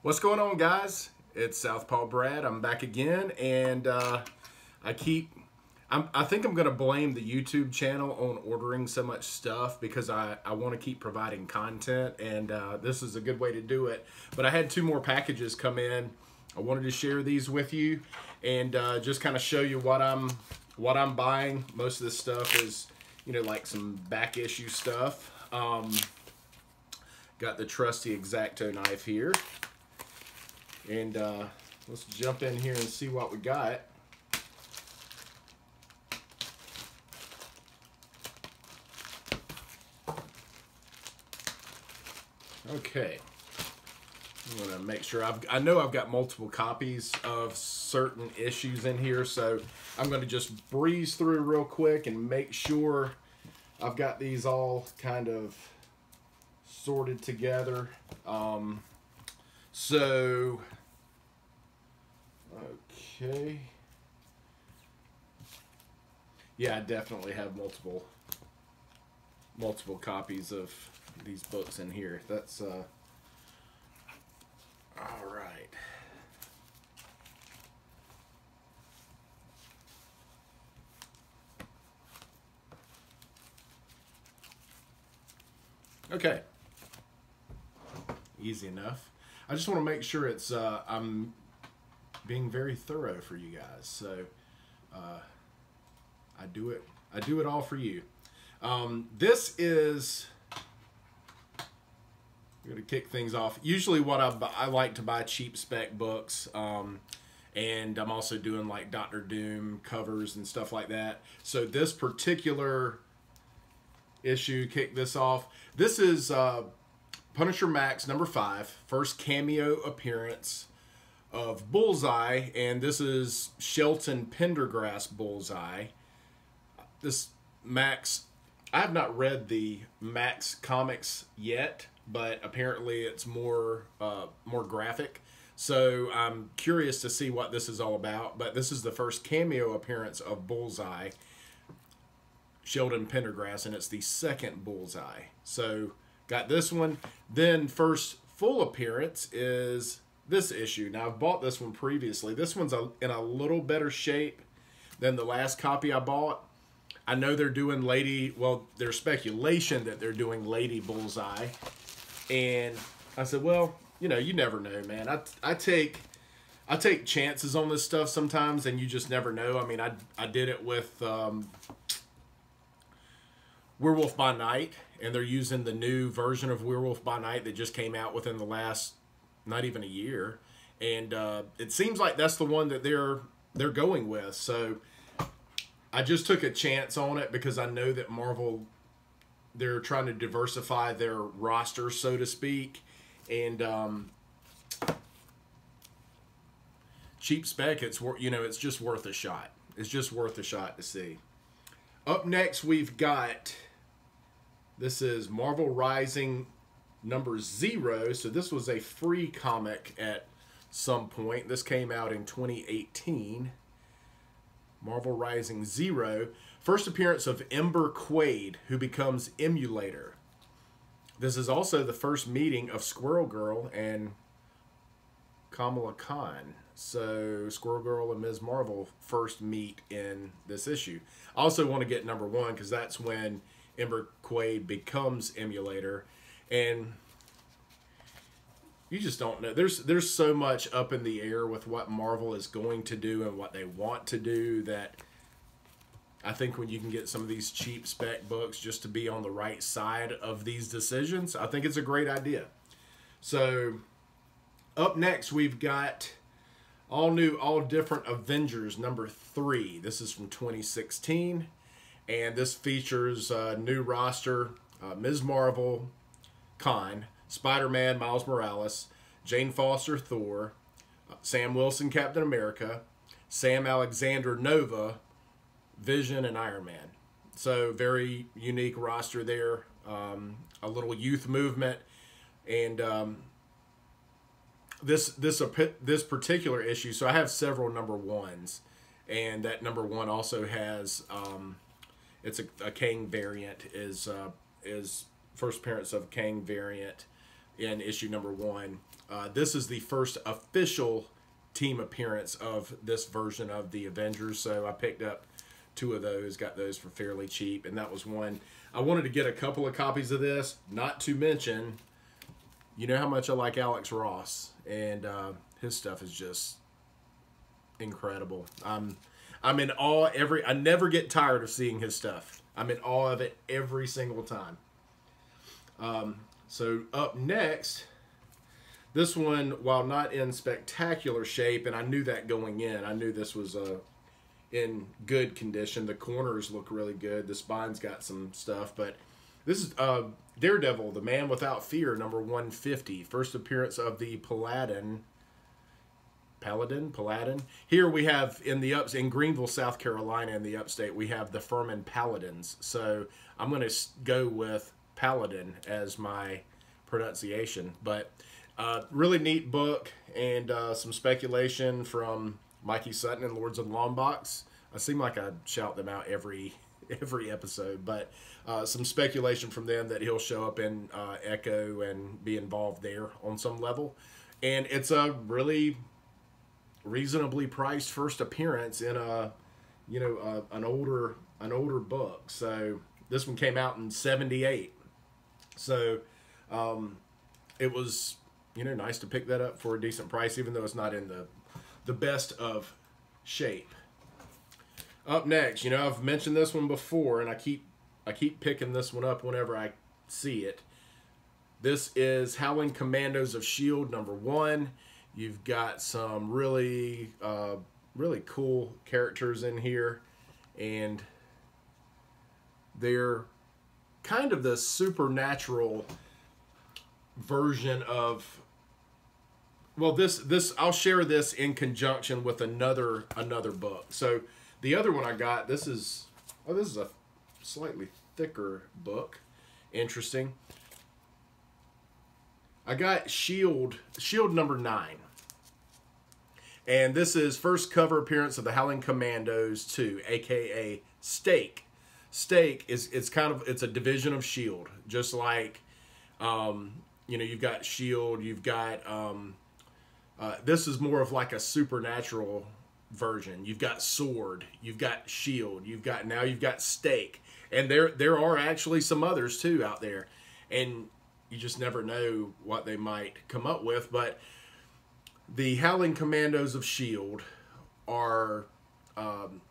What's going on, guys? It's Southpaw Brad. I'm back again, and I think I'm going to blame the YouTube channel on ordering so much stuff because I want to keep providing content, and this is a good way to do it. But I had two more packages come in. I wanted to share these with you and just kind of show you what I'm buying. Most of this stuff is, you know, like some back issue stuff. Got the trusty X-Acto knife here. And let's jump in here and see what we got. Okay. I'm going to make sure I know I've got multiple copies of certain issues in here, so I'm going to just breeze through real quick and make sure I've got these all kind of sorted together. Okay. Yeah, I definitely have multiple copies of these books in here. That's all right. Okay. Easy enough. I just want to make sure it's I'm being very thorough for you guys. So I do it all for you. This is, I'm going to kick things off. Usually what I like to buy cheap spec books, and I'm also doing like Dr. Doom covers and stuff like that. So this particular issue, kick this off. This is Punisher Max #5, first cameo appearance of Bullseye, and this is Shelton Pendergrass Bullseye. This Max, I have not read the Max comics yet, but apparently it's more graphic. So I'm curious to see what this is all about. But this is the first cameo appearance of Bullseye, Shelton Pendergrass, and it's the second Bullseye. So got this one. Then first full appearance is this issue. Now I've bought this one previously. This one's in a little better shape than the last copy I bought. I know they're doing there's speculation that they're doing Lady Bullseye. And I said, well, you know, you never know, man. I take chances on this stuff sometimes, and you just never know. I mean, I did it with Werewolf by Night, and they're using the new version of Werewolf by Night that just came out within the last not even a year, and it seems like that's the one that they're going with. So I just took a chance on it because I know that Marvel, they're trying to diversify their roster, so to speak, and cheap spec, it's just worth a shot. It's just worth a shot to see. Up next, we've got, this is Marvel Rising #0. So this was a free comic at some point. This came out in 2018. Marvel Rising 0. First appearance of Ember Quaid, who becomes Emulator. This is also the first meeting of Squirrel Girl and Kamala Khan. So Squirrel Girl and Ms. Marvel first meet in this issue. I also want to get #1 because that's when Ember Quaid becomes Emulator. And you just don't know. There's so much up in the air with what Marvel is going to do and what they want to do that I think when you can get some of these cheap spec books just to be on the right side of these decisions, I think it's a great idea. So up next, we've got all new, all different Avengers #3. This is from 2016, and this features a new roster: Ms. Marvel, Khan, Spider-Man, Miles Morales, Jane Foster, Thor, Sam Wilson, Captain America, Sam Alexander, Nova, Vision, and Iron Man. So very unique roster there. A little youth movement, and this particular issue. So I have several #1s, and that #1 also has it's a Kang variant. Is first appearance of Kang variant in issue number 1. This is the first official team appearance of this version of the Avengers, so I picked up 2 of those, got those for fairly cheap, and that was one. I wanted to get a couple of copies of this, not to mention, you know how much I like Alex Ross, and his stuff is just incredible. I'm in awe I never get tired of seeing his stuff. I'm in awe of it every single time. So up next, this one, while not in spectacular shape, and I knew that going in, I knew this was in good condition. The corners look really good. The spine's got some stuff, but this is Daredevil, The Man Without Fear, number 150. First appearance of the Paladin. Here we have in Greenville, South Carolina, in the upstate, we have the Furman Paladins. So I'm going to go with Paladin as my pronunciation. But really neat book, and some speculation from Mikey Sutton and Lords of the Long Box. I seem like I shout them out every episode, but some speculation from them that he'll show up in Echo and be involved there on some level. And it's a really reasonably priced first appearance in an older book. So this one came out in '78. So it was nice to pick that up for a decent price, even though it's not in the best of shape. Up next, I've mentioned this one before, and I keep picking this one up whenever I see it. This is Howling Commandos of S.H.I.E.L.D. number 1. You've got some really cool characters in here, and they're kind of the supernatural version of, well, this I'll share this in conjunction with another book. So the other one I got, this is a slightly thicker book. Interesting. I got S.H.I.E.L.D. number 9. And this is first cover appearance of the Howling Commandos 2, aka Stake. Stake it's a division of S.H.I.E.L.D. Just like you've got S.H.I.E.L.D., you've got this is more of like a supernatural version. You've got Sword, you've got S.H.I.E.L.D., you've got Stake. And there are actually some others too out there. And you just never know what they might come up with. But the Howling Commandos of S.H.I.E.L.D. are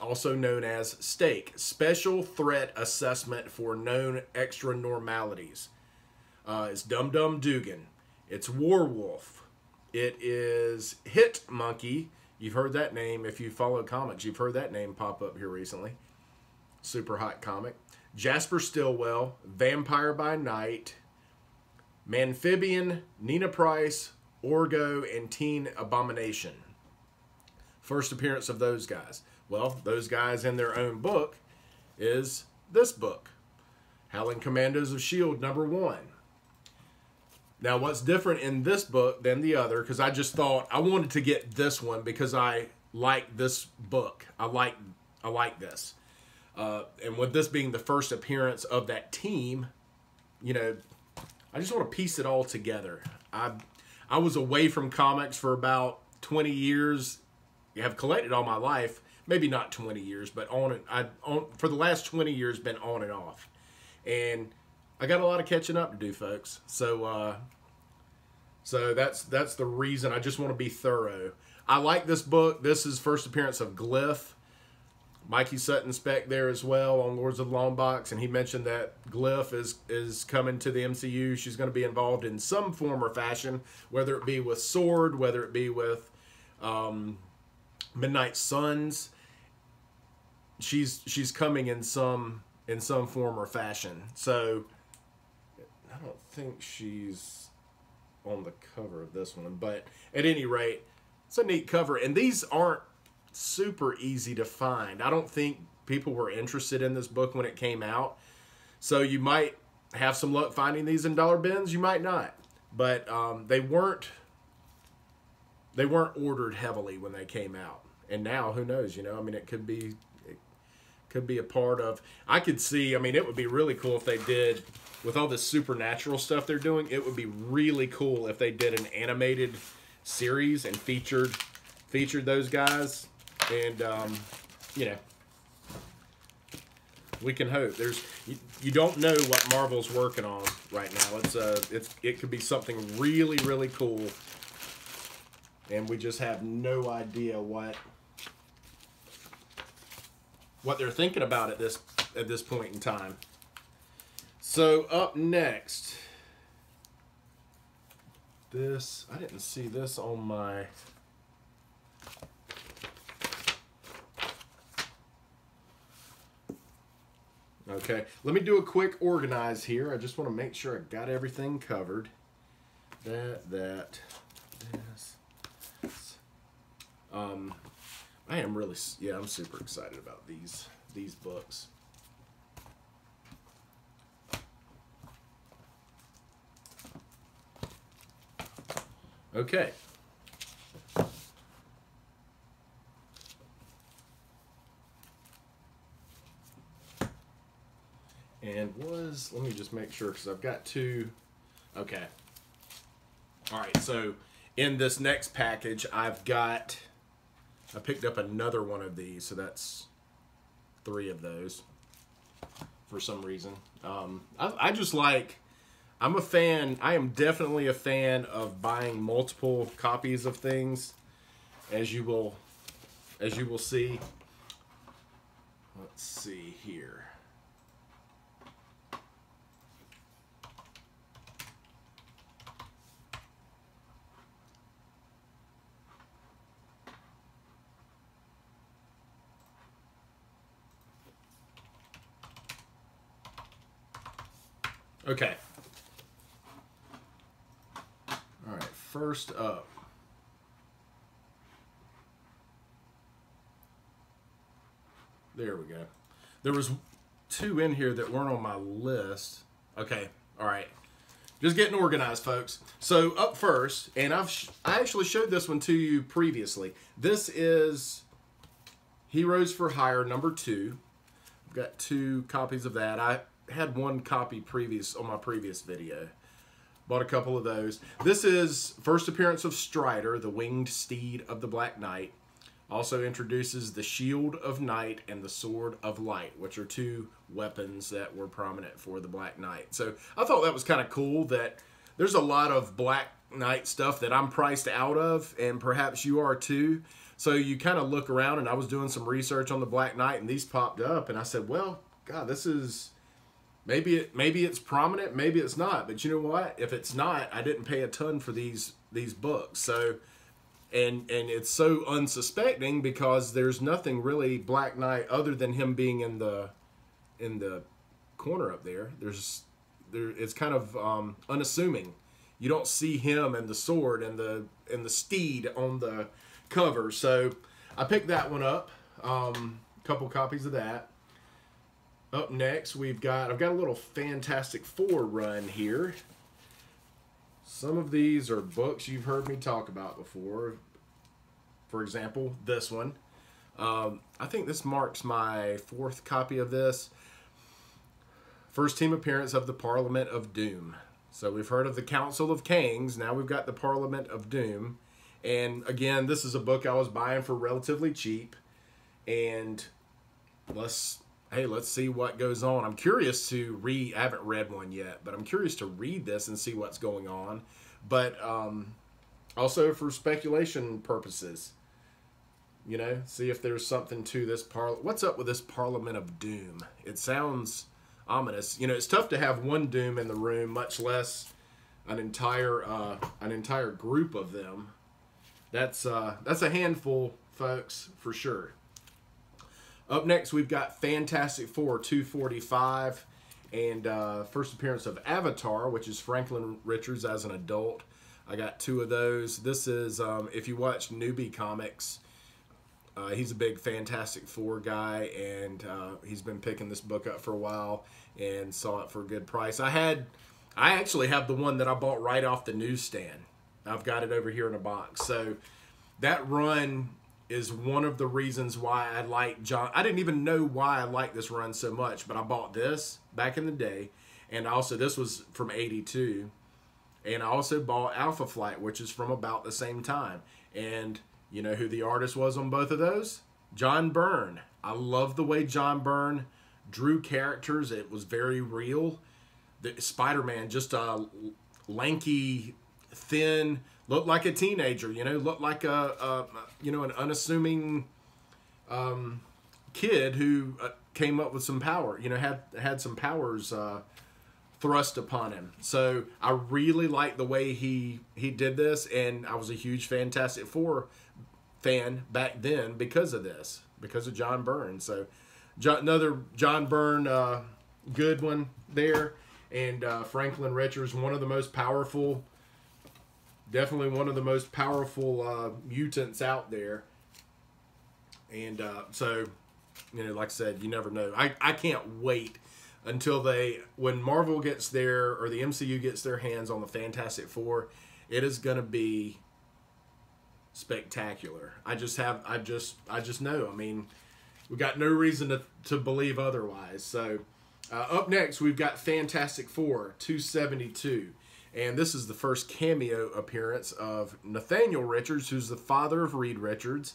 also known as Stake, Special Threat Assessment for Known Extra-Normalities. It's Dum Dum Dugan. It's Warwolf. It is Hit Monkey. You've heard that name. If you follow comics, you've heard that name pop up here recently. Super hot comic. Jasper Stillwell, Vampire by Night, Manphibian, Nina Price, Orgo, and Teen Abomination. First appearance of those guys. Well, those guys in their own book is this book, Howling Commandos of S.H.I.E.L.D. number 1. Now, what's different in this book than the other, because I just thought I wanted to get this one because I like this book. I like this. And with this being the first appearance of that team, I just want to piece it all together. I was away from comics for about 20 years. I have collected all my life. Maybe not 20 years, but for the last 20 years, been on and off. And I got a lot of catching up to do, folks. So that's the reason. I just want to be thorough. I like this book. This is first appearance of Glyph. Mikey Sutton spec there as well on Lords of the Long Box, and he mentioned that Glyph is coming to the MCU. She's going to be involved in some form or fashion, whether it be with Sword, whether it be with Midnight Suns. She's coming in some form or fashion. So I don't think she's on the cover of this one, but at any rate, it's a neat cover, and these aren't super easy to find. I don't think people were interested in this book when it came out, so you might have some luck finding these in dollar bins, you might not, but they weren't ordered heavily when they came out. And now, who knows, it could be could be a part of. I could see, I mean, it would be really cool if they did, with all this supernatural stuff they're doing, it would be really cool if they did an animated series and featured those guys. And, you know, we can hope. You don't know what Marvel's working on right now. It could be something really, really cool. And we just have no idea what they're thinking about at this point in time. So up next, I didn't see this on my. Okay, let me do a quick organize here. I just want to make sure I got everything covered. This. I am really, I'm super excited about these books. Okay. And let me just make sure, because I've got two. Okay. All right, so in this next package, I picked up another one of these, so that's 3 of those for some reason. I just like, I'm a fan, I am definitely a fan of buying multiple copies of things, as you will see. Let's see here. Okay. All right, first up. There we go. There was 2 in here that weren't on my list. Okay, all right. Just getting organized, folks. So up first, and I actually showed this one to you previously. This is Heroes for Hire #2. I've got 2 copies of that. I had 1 copy on my previous video. Bought a couple of those. This is first appearance of Strider, the winged steed of the Black Knight. Also introduces the Shield of Night and the Sword of Light, which are 2 weapons that were prominent for the Black Knight. So I thought that was kind of cool that there's a lot of Black Knight stuff that I'm priced out of, and perhaps you are too. So you kind of look around, and I was doing some research on the Black Knight, and these popped up, and I said, well, God, this is... Maybe it's prominent, maybe it's not. But you know what? If it's not, I didn't pay a ton for these books. So, and it's so unsuspecting because there's nothing really Black Knight other than him being in the corner up there. It's kind of unassuming. You don't see him and the sword and the steed on the cover. So I picked that one up. Couple copies of that. Up next, I've got a little Fantastic Four run here. Some of these are books you've heard me talk about before. For example, this one. I think this marks my 4th copy of this. First team appearance of the Parliament of Doom. So we've heard of the Council of Kings. Now we've got the Parliament of Doom. And again, this is a book I was buying for relatively cheap. And let's see what goes on. I'm curious to read. I haven't read one yet, but I'm curious to read this and see what's going on. But also for speculation purposes, you know, see if there's something to this What's up with this Parliament of Doom? It sounds ominous. You know, it's tough to have one Doom in the room, much less an entire group of them. That's a handful, folks, for sure. Up next, we've got Fantastic Four 245 and first appearance of Avatar, which is Franklin Richards as an adult. I got 2 of those. This is, if you watch Newbie Comics, he's a big Fantastic Four guy, and he's been picking this book up for a while and saw it for a good price. I actually have the one that I bought right off the newsstand. I've got it over here in a box. So that run is one of the reasons why I like John. I didn't even know why I liked this run so much, but I bought this back in the day, and also this was from '82, and I also bought Alpha Flight, which is from about the same time. And you know who the artist was on both of those? John Byrne. I love the way John Byrne drew characters. It was very real. The Spider-Man, just a lanky, thin, looked like a teenager, you know, looked like you know, an unassuming kid who came up with some power, you know, had some powers thrust upon him. So I really liked the way he did this, and I was a huge Fantastic Four fan back then because of this, because of John Byrne. So another John Byrne good one there. And Franklin Richards, one of the most powerful, definitely one of the most powerful mutants out there. And so, you know, like I said, you never know. I can't wait until when Marvel gets there, or the MCU gets their hands on the Fantastic Four, it is going to be spectacular. I just know. I mean, we got no reason to believe otherwise. So, up next, we've got Fantastic Four 272. And this is the first cameo appearance of Nathaniel Richards, who's the father of Reed Richards.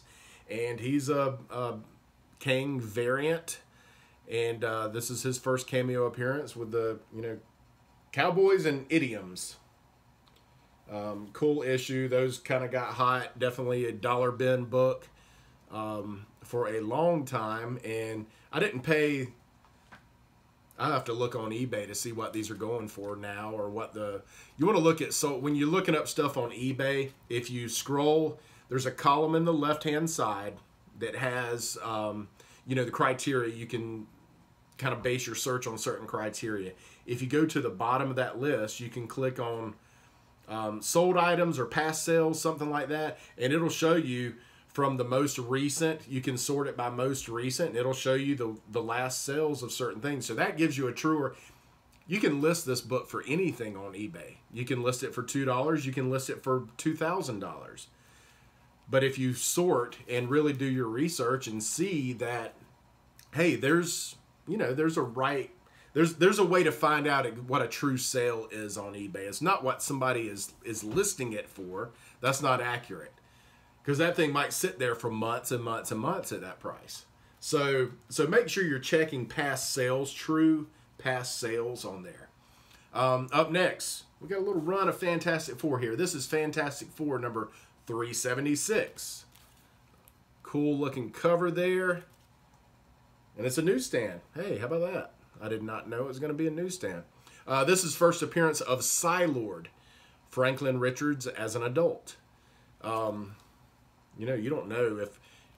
And he's a Kang variant. And this is his first cameo appearance with the, you know, Cowboys and Idioms. Cool issue. Those kind of got hot. Definitely a dollar bin book for a long time. And I didn't pay... I have to look on eBay to see what these are going for now, or what you want to look at. So when you're looking up stuff on eBay, if you scroll, there's a column in the left-hand side that has, you know, the criteria. You can kind of base your search on certain criteria. If you go to the bottom of that list, you can click on sold items or past sales, something like that, and it'll show you from the most recent. You can sort it by most recent, and it'll show you the last sales of certain things. So that gives you a truer... You can list this book for anything on eBay. You can list it for $2. You can list it for $2,000. But if you sort and really do your research and see that, hey, there's a way to find out what a true sale is on eBay. It's not what somebody is listing it for. That's not accurate. Because that thing might sit there for months and months and months at that price. So make sure you're checking past sales, true past sales on there. Up next, we got a little run of Fantastic Four here. This is Fantastic Four number 376. Cool looking cover there. And it's a newsstand. Hey, how about that? I did not know it was going to be a newsstand. This is first appearance of Psylord, Franklin Richards as an adult. You know, you don't know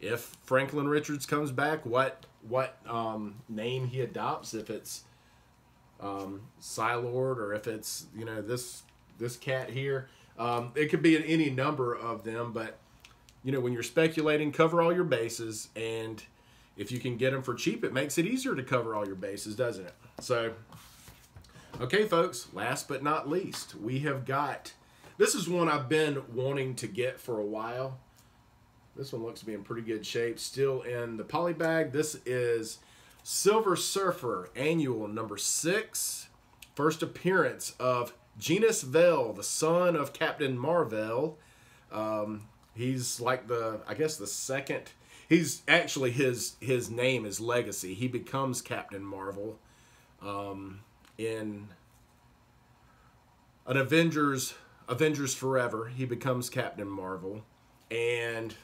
if Franklin Richards comes back, what name he adopts, if it's Psylord, or if it's, you know, this cat here. It could be any number of them, but, you know, when you're speculating, cover all your bases, and if you can get them for cheap, it makes it easier to cover all your bases, doesn't it? So, okay, folks, last but not least, we have got... This is one I've been wanting to get for a while. This one looks to be in pretty good shape. Still in the poly bag. This is Silver Surfer Annual number 6. First appearance of Genus Vell, the son of Captain Marvel. He's like I guess the second. He's actually, his name is Legacy. He becomes Captain Marvel in an Avengers Forever. He becomes Captain Marvel, and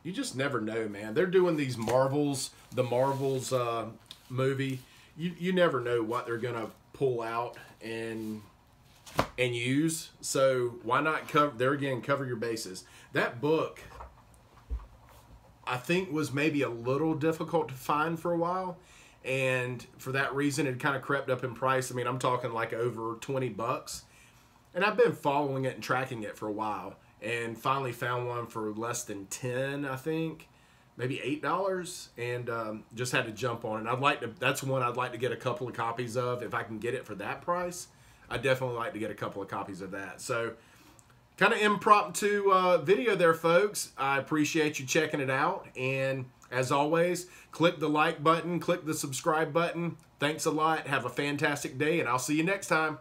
you just never know, man. They're doing these the Marvels movie. You never know what they're gonna pull out and use. So why not cover your bases? That book, I think, was maybe a little difficult to find for a while, and for that reason, it kind of crept up in price. I mean, I'm talking like over $20, and I've been following it and tracking it for a while. And finally found one for less than $10, I think, maybe $8, and just had to jump on it. That's one I'd like to get a couple of copies of if I can get it for that price. I'd definitely like to get a couple of copies of that. So, kind of impromptu video there, folks. I appreciate you checking it out. And as always, click the like button, click the subscribe button. Thanks a lot. Have a fantastic day, and I'll see you next time.